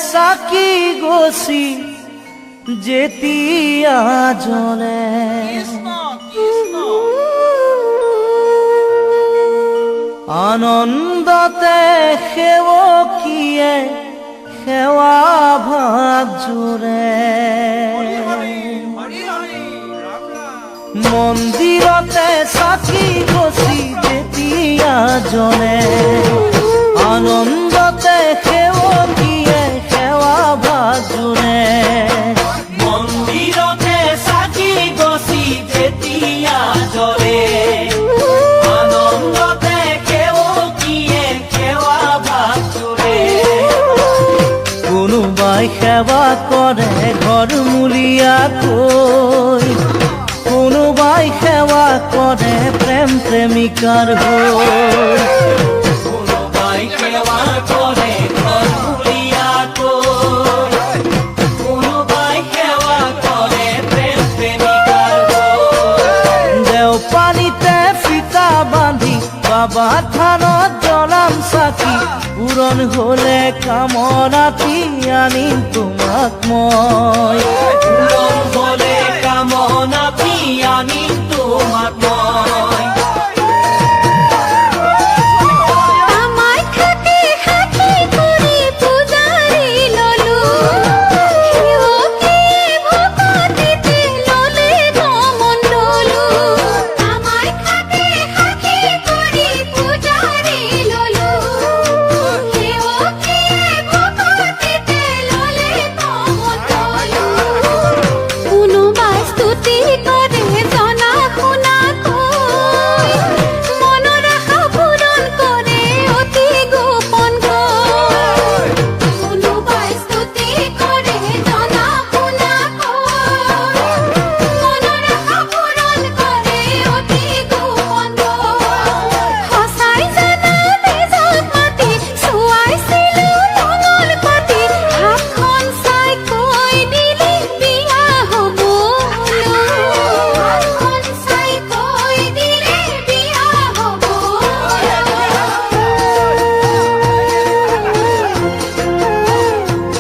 চাকি গছি যেতিয়া জ্বলে আনন্দতে সেৱকীয়ে সেৱা ভাগ জোৰে মন্দিৰতে চাকি গছি যেতিয়া জ্বলে আনন্দতে সেৱকীয়ে সেৱা ভাগ জোৰে মন্দিৰতে চাকি গছি যেতিয়া জ্বলে আনন্দতে সেৱকীয়ে সেৱা ভাগ জোৰে কোনোবাই সেৱা কৰে ঘৰ মূলীয়াকৈ কোনোবাই সেৱা কৰে প্ৰেম প্ৰেমিকাৰ হৈ কোনোবাই সেৱা কৰে ঘৰ মূলীয়াকৈ কোনোবাই সেৱা কৰে প্ৰেম প্ৰেমিকাৰ হৈ দেওপানীতে ফিতা বান্ধি বাবা থানত জ্বলাম চাকি পূৰণ হলে কামনাটি আনিম তোমাক মই